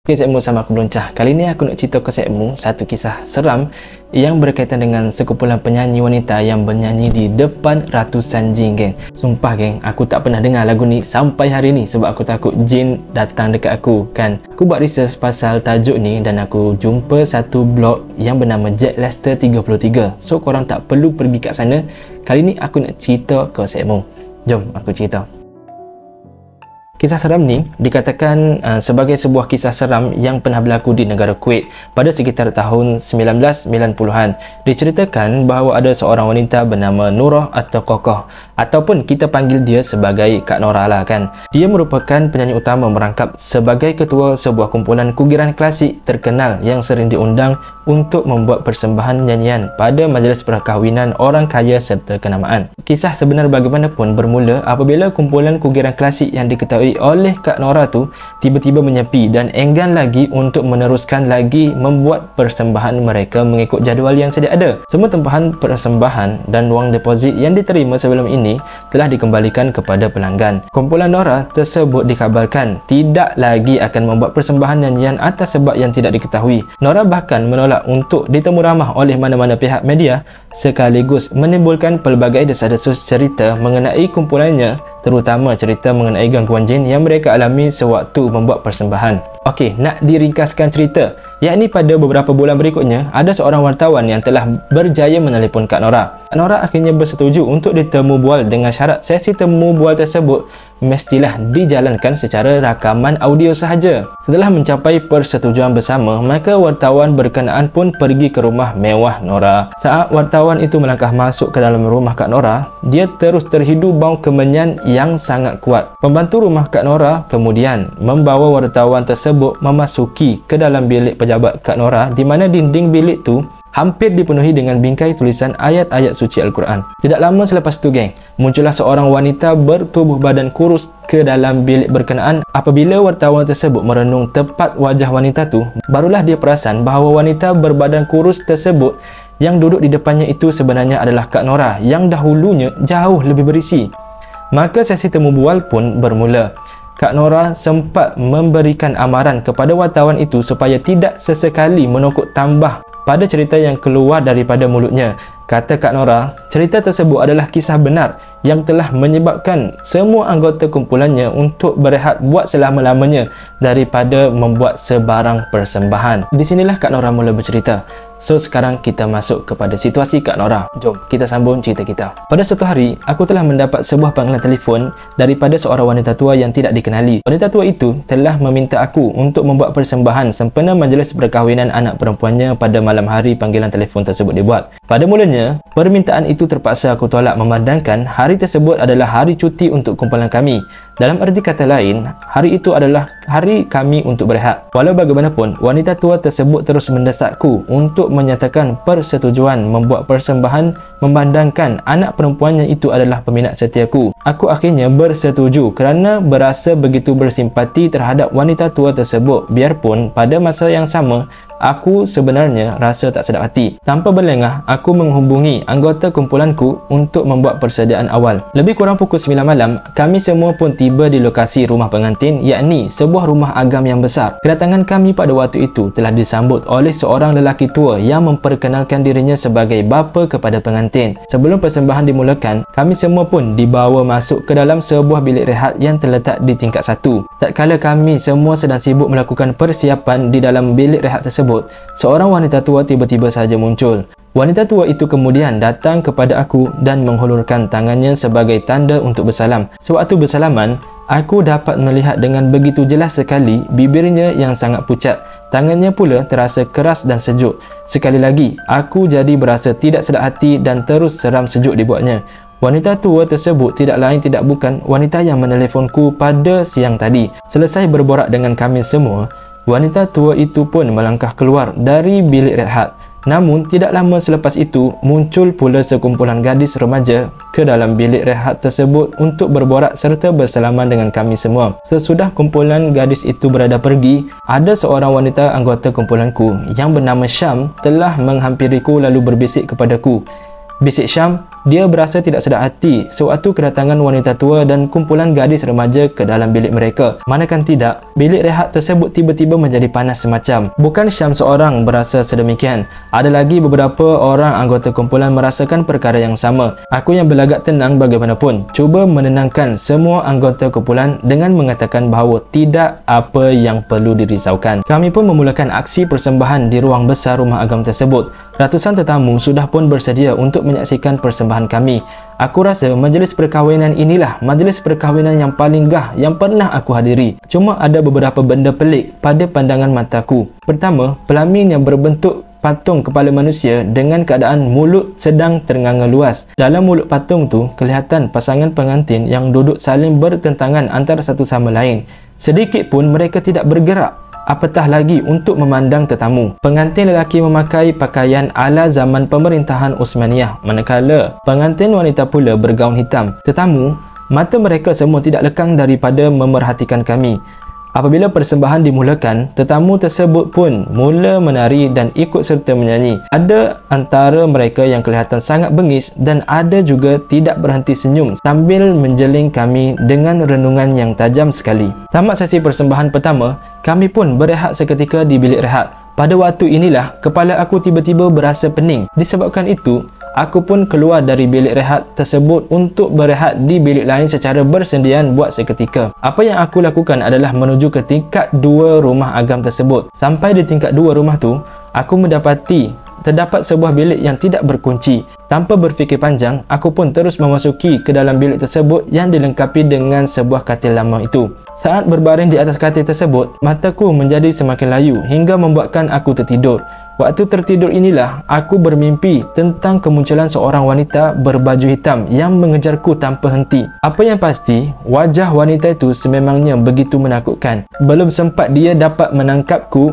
Okay, Sekmu sama aku Beluncah. Kali ni aku nak cerita ke Sekmu satu kisah seram yang berkaitan dengan sekumpulan penyanyi wanita yang bernyanyi di depan ratusan jin, geng. Sumpah, geng, aku tak pernah dengar lagu ni sampai hari ni sebab aku takut jin datang dekat aku, kan. Aku buat research pasal tajuk ni dan aku jumpa satu blog yang bernama Jack Lester 33. So, korang tak perlu pergi kat sana. Kali ni aku nak cerita ke Sekmu. Jom aku cerita. Kisah seram ni dikatakan sebagai sebuah kisah seram yang pernah berlaku di negara Kuwait pada sekitar tahun 1990-an. Diceritakan bahawa ada seorang wanita bernama Nurah atau Kokoh, ataupun kita panggil dia sebagai Kak Nora lah, kan. Dia merupakan penyanyi utama merangkap sebagai ketua sebuah kumpulan kugiran klasik terkenal yang sering diundang untuk membuat persembahan nyanyian pada majlis perkahwinan orang kaya serta kenamaan. Kisah sebenar bagaimanapun bermula apabila kumpulan kugiran klasik yang diketahui oleh Kak Nora tu tiba-tiba menyepi dan enggan lagi untuk meneruskan lagi membuat persembahan mereka mengikut jadual yang sedia ada. Semua tempahan persembahan dan wang deposit yang diterima sebelum ini telah dikembalikan kepada pelanggan. Kumpulan Nora tersebut dikabarkan tidak lagi akan membuat persembahan nyanyian atas sebab yang tidak diketahui. Nora bahkan menolak untuk ditemu ramah oleh mana-mana pihak media, sekaligus menimbulkan pelbagai desas-desus cerita mengenai kumpulannya, terutama cerita mengenai gangguan jin yang mereka alami sewaktu membuat persembahan. Okey, nak diringkaskan cerita, yakni pada beberapa bulan berikutnya ada seorang wartawan yang telah berjaya menelpon Kak Nora. Kak Nora akhirnya bersetuju untuk ditemu bual dengan syarat sesi temu bual tersebut mestilah dijalankan secara rakaman audio sahaja. Setelah mencapai persetujuan bersama, maka wartawan berkenaan pun pergi ke rumah mewah Nora. Saat wartawan itu melangkah masuk ke dalam rumah Kak Nora, dia terus terhidu bau kemenyan yang sangat kuat. Pembantu rumah Kak Nora kemudian membawa wartawan tersebut memasuki ke dalam bilik pejabat Kak Nora, di mana dinding bilik tu hampir dipenuhi dengan bingkai tulisan ayat-ayat suci Al-Quran. Tidak lama selepas tu, geng, muncullah seorang wanita bertubuh badan kurus ke dalam bilik berkenaan. Apabila wartawan tersebut merenung tepat wajah wanita tu, barulah dia perasan bahawa wanita berbadan kurus tersebut yang duduk di depannya itu sebenarnya adalah Kak Nora yang dahulunya jauh lebih berisi. Maka sesi temu bual pun bermula. Kak Nora sempat memberikan amaran kepada wartawan itu supaya tidak sesekali menokok tambah pada cerita yang keluar daripada mulutnya. Kata Kak Nora, cerita tersebut adalah kisah benar yang telah menyebabkan semua anggota kumpulannya untuk berehat buat selama-lamanya daripada membuat sebarang persembahan. Di sinilah Kak Nora mula bercerita. So, sekarang kita masuk kepada situasi Kak Nora. Jom kita sambung cerita kita. Pada suatu hari, aku telah mendapat sebuah panggilan telefon daripada seorang wanita tua yang tidak dikenali. Wanita tua itu telah meminta aku untuk membuat persembahan sempena majlis perkahwinan anak perempuannya pada malam hari panggilan telefon tersebut dibuat. Pada mulanya, permintaan itu terpaksa aku tolak memandangkan hari tersebut adalah hari cuti untuk kumpulan kami. Dalam erti kata lain, hari itu adalah hari kami untuk berehat. Walau bagaimanapun, wanita tua tersebut terus mendesakku untuk menyatakan persetujuan membuat persembahan memandangkan anak perempuannya itu adalah peminat setiaku. Aku akhirnya bersetuju kerana berasa begitu bersimpati terhadap wanita tua tersebut, biarpun pada masa yang sama aku sebenarnya rasa tak sedap hati. Tanpa berlengah, aku menghubungi anggota kumpulanku untuk membuat persediaan awal. Lebih kurang pukul 9 malam, kami semua pun tiba di lokasi rumah pengantin, yakni sebuah rumah agam yang besar. Kedatangan kami pada waktu itu telah disambut oleh seorang lelaki tua yang memperkenalkan dirinya sebagai bapa kepada pengantin. Sebelum persembahan dimulakan, kami semua pun dibawa masuk ke dalam sebuah bilik rehat yang terletak di tingkat 1. Tatkala kami semua sedang sibuk melakukan persiapan di dalam bilik rehat tersebut, seorang wanita tua tiba-tiba saja muncul. Wanita tua itu kemudian datang kepada aku dan menghulurkan tangannya sebagai tanda untuk bersalam. Sewaktu bersalaman, aku dapat melihat dengan begitu jelas sekali bibirnya yang sangat pucat. Tangannya pula terasa keras dan sejuk. Sekali lagi, aku jadi berasa tidak sedap hati dan terus seram sejuk dibuatnya. Wanita tua tersebut tidak lain tidak bukan wanita yang meneleponku pada siang tadi. Selesai berborak dengan kami semua, wanita tua itu pun melangkah keluar dari bilik rehat. Namun, tidak lama selepas itu, muncul pula sekumpulan gadis remaja ke dalam bilik rehat tersebut untuk berborak serta bersalaman dengan kami semua. Sesudah kumpulan gadis itu berada pergi, ada seorang wanita anggota kumpulanku yang bernama Syam telah menghampiriku lalu berbisik kepadaku. Bisik Syam, Dia berasa tidak sedap hati sewaktu kedatangan wanita tua dan kumpulan gadis remaja ke dalam bilik mereka. Manakan tidak, bilik rehat tersebut tiba-tiba menjadi panas semacam. Bukan Syam seorang berasa sedemikian. Ada lagi beberapa orang anggota kumpulan merasakan perkara yang sama. Aku yang berlagak tenang bagaimanapun cuba menenangkan semua anggota kumpulan dengan mengatakan bahawa tidak apa yang perlu dirisaukan. Kami pun memulakan aksi persembahan di ruang besar rumah agam tersebut. Ratusan tetamu sudah pun bersedia untuk menyaksikan persembahan kami. Aku rasa majlis perkahwinan inilah majlis perkahwinan yang paling gah yang pernah aku hadiri. Cuma ada beberapa benda pelik pada pandangan mataku. Pertama, pelamin yang berbentuk patung kepala manusia dengan keadaan mulut sedang ternganga luas. Dalam mulut patung tu, kelihatan pasangan pengantin yang duduk saling bertentangan antara satu sama lain. Sedikit pun mereka tidak bergerak, apatah lagi untuk memandang tetamu. Pengantin lelaki memakai pakaian ala zaman pemerintahan Uthmaniyah, manakala pengantin wanita pula bergaun hitam. Tetamu, mata mereka semua tidak lekang daripada memerhatikan kami. Apabila persembahan dimulakan, tetamu tersebut pun mula menari dan ikut serta menyanyi. Ada antara mereka yang kelihatan sangat bengis dan ada juga tidak berhenti senyum sambil menjeling kami dengan renungan yang tajam sekali. Tamat sesi persembahan pertama, kami pun berehat seketika di bilik rehat. Pada waktu inilah, kepala aku tiba-tiba berasa pening. Disebabkan itu, aku pun keluar dari bilik rehat tersebut untuk berehat di bilik lain secara bersendian buat seketika. Apa yang aku lakukan adalah menuju ke tingkat 2 rumah agam tersebut. Sampai di tingkat 2 rumah tu, aku mendapati terdapat sebuah bilik yang tidak berkunci. Tanpa berfikir panjang, aku pun terus memasuki ke dalam bilik tersebut yang dilengkapi dengan sebuah katil lama itu. Saat berbaring di atas katil tersebut, mataku menjadi semakin layu hingga membuatkan aku tertidur. Waktu tertidur inilah aku bermimpi tentang kemunculan seorang wanita berbaju hitam yang mengejarku tanpa henti. Apa yang pasti, wajah wanita itu sememangnya begitu menakutkan. Belum sempat dia dapat menangkapku,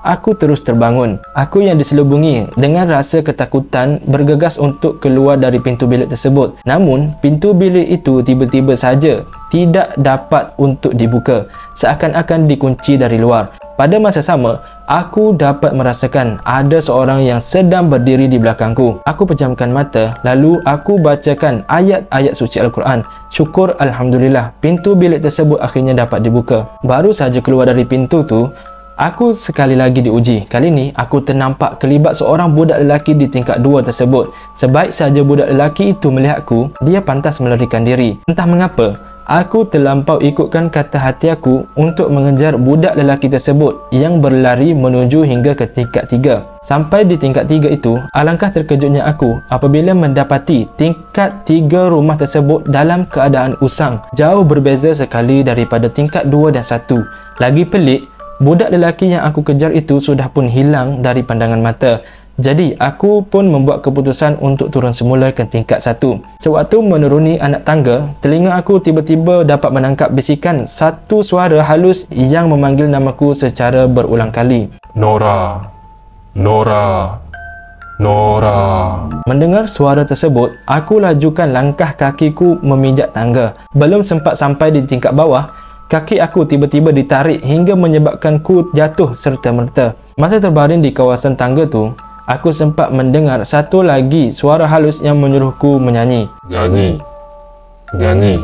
aku terus terbangun. Aku yang diselubungi dengan rasa ketakutan bergegas untuk keluar dari pintu bilik tersebut. Namun, pintu bilik itu tiba-tiba saja tidak dapat untuk dibuka, seakan-akan dikunci dari luar. Pada masa sama, aku dapat merasakan ada seorang yang sedang berdiri di belakangku. Aku pejamkan mata, lalu aku bacakan ayat-ayat suci Al-Quran. Syukur Alhamdulillah, pintu bilik tersebut akhirnya dapat dibuka. Baru saja keluar dari pintu tu, aku sekali lagi diuji. Kali ni, aku ternampak kelibat seorang budak lelaki di tingkat 2 tersebut. Sebaik saja budak lelaki itu melihatku, dia pantas melarikan diri. Entah mengapa, aku terlampau ikutkan kata hati aku untuk mengejar budak lelaki tersebut yang berlari menuju hingga ke tingkat 3. Sampai di tingkat 3 itu, alangkah terkejutnya aku apabila mendapati tingkat 3 rumah tersebut dalam keadaan usang. Jauh berbeza sekali daripada tingkat 2 dan 1. Lagi pelik, budak lelaki yang aku kejar itu sudah pun hilang dari pandangan mata. Jadi, aku pun membuat keputusan untuk turun semula ke tingkat 1. Sewaktu menuruni anak tangga, telinga aku tiba-tiba dapat menangkap bisikan satu suara halus yang memanggil namaku secara berulang kali. Nora, Nora, Nora. Mendengar suara tersebut, aku lajukan langkah kakiku memijak tangga. Belum sempat sampai di tingkat bawah, kaki aku tiba-tiba ditarik hingga menyebabkanku jatuh serta-merta. Masa terbaring di kawasan tangga tu, aku sempat mendengar satu lagi suara halus yang menyuruhku menyanyi. Nyanyi, nyanyi,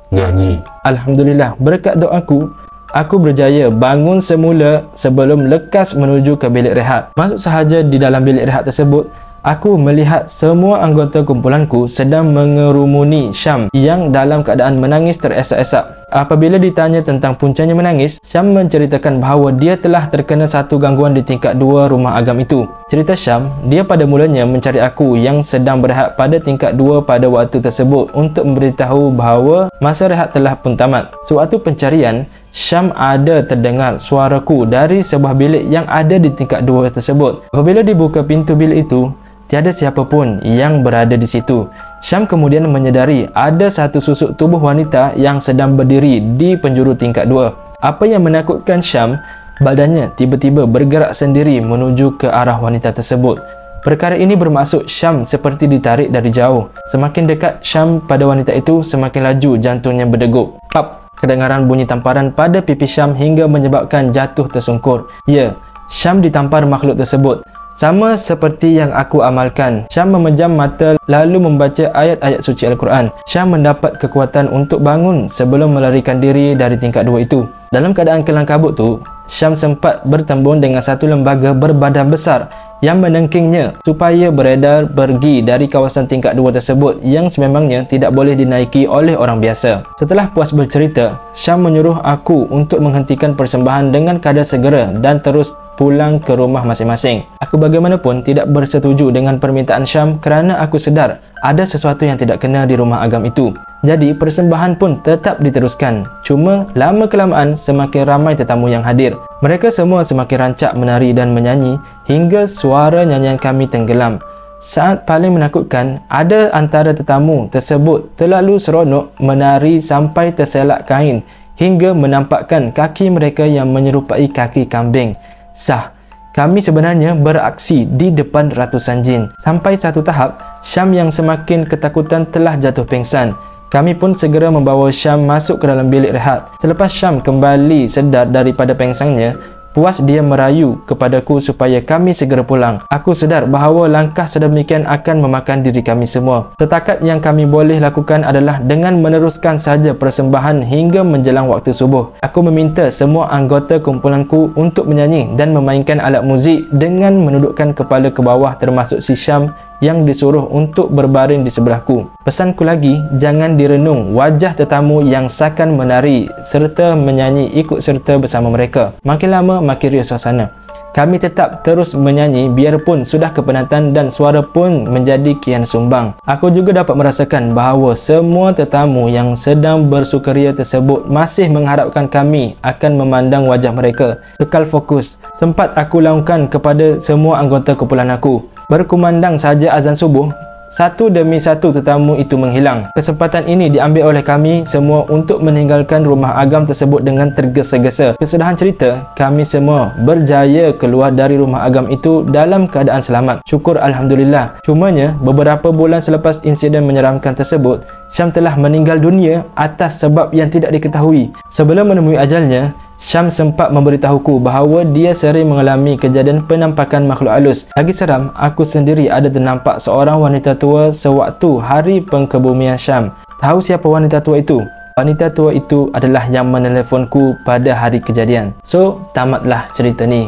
nyanyi. Alhamdulillah, berkat doaku, aku berjaya bangun semula sebelum lekas menuju ke bilik rehat. Masuk sahaja di dalam bilik rehat tersebut, aku melihat semua anggota kumpulanku sedang mengerumuni Syam yang dalam keadaan menangis teresak-esak. Apabila ditanya tentang puncanya menangis, Syam menceritakan bahawa dia telah terkena satu gangguan di tingkat 2 rumah agam itu. Cerita Syam, dia pada mulanya mencari aku yang sedang berehat pada tingkat 2 pada waktu tersebut untuk memberitahu bahawa masa rehat telah pun tamat. Sewaktu pencarian, Syam ada terdengar suaraku dari sebuah bilik yang ada di tingkat 2 tersebut. Apabila dibuka pintu bilik itu, tiada siapa pun yang berada di situ. Syam kemudian menyedari ada satu susuk tubuh wanita yang sedang berdiri di penjuru tingkat 2. Apa yang menakutkan Syam, badannya tiba-tiba bergerak sendiri menuju ke arah wanita tersebut. Perkara ini bermaksud Syam seperti ditarik dari jauh. Semakin dekat Syam pada wanita itu, semakin laju jantungnya berdegup. Pap! Kedengaran bunyi tamparan pada pipi Syam hingga menyebabkan jatuh tersungkur. Ya, Syam ditampar makhluk tersebut. Sama seperti yang aku amalkan. Syam memejam mata lalu membaca ayat-ayat suci Al-Quran. Syam mendapat kekuatan untuk bangun sebelum melarikan diri dari tingkat 2 itu. Dalam keadaan kelam kabut tu, Syam sempat bertembung dengan satu lembaga berbadan besar yang menengkingnya supaya beredar pergi dari kawasan tingkat 2 tersebut yang sememangnya tidak boleh dinaiki oleh orang biasa. Setelah puas bercerita, Syam menyuruh aku untuk menghentikan persembahan dengan kadar segera dan terus pulang ke rumah masing-masing. Aku bagaimanapun tidak bersetuju dengan permintaan Syam kerana aku sedar ada sesuatu yang tidak kena di rumah agam itu. Jadi persembahan pun tetap diteruskan. Cuma lama-kelamaan semakin ramai tetamu yang hadir. Mereka semua semakin rancak menari dan menyanyi hingga suara nyanyian kami tenggelam. Saat paling menakutkan, ada antara tetamu tersebut terlalu seronok menari sampai terselak kain hingga menampakkan kaki mereka yang menyerupai kaki kambing. Sah, kami sebenarnya beraksi di depan ratusan jin. Sampai satu tahap, Syam yang semakin ketakutan telah jatuh pingsan. Kami pun segera membawa Syam masuk ke dalam bilik rehat. Selepas Syam kembali sedar daripada pingsannya, puas dia merayu kepadaku supaya kami segera pulang. Aku sedar bahawa langkah sedemikian akan memakan diri kami semua. Setakat yang kami boleh lakukan adalah dengan meneruskan saja persembahan hingga menjelang waktu subuh. Aku meminta semua anggota kumpulanku untuk menyanyi dan memainkan alat muzik dengan menundukkan kepala ke bawah, termasuk si Syam yang disuruh untuk berbaring di sebelahku. Pesanku lagi, jangan direnung wajah tetamu yang sakan menari serta menyanyi ikut serta bersama mereka. Makin lama makin riuh suasana. Kami tetap terus menyanyi biarpun sudah kepenatan dan suara pun menjadi kian sumbang. Aku juga dapat merasakan bahawa semua tetamu yang sedang bersukaria tersebut masih mengharapkan kami akan memandang wajah mereka. Kekal fokus. Sempat aku laungkan kepada semua anggota kumpulan aku. Berkumandang saja azan subuh, satu demi satu tetamu itu menghilang. Kesempatan ini diambil oleh kami semua untuk meninggalkan rumah agam tersebut dengan tergesa-gesa. Kesudahan cerita, kami semua berjaya keluar dari rumah agam itu dalam keadaan selamat. Syukur Alhamdulillah. Cumanya, beberapa bulan selepas insiden menyeramkan tersebut, Syam telah meninggal dunia atas sebab yang tidak diketahui. Sebelum menemui ajalnya, Syam sempat memberitahuku bahawa dia sering mengalami kejadian penampakan makhluk halus. Lagi seram, aku sendiri ada ternampak seorang wanita tua sewaktu hari pengkebumian Syam. Tahu siapa wanita tua itu? Wanita tua itu adalah yang meneleponku pada hari kejadian. So, tamatlah cerita ni.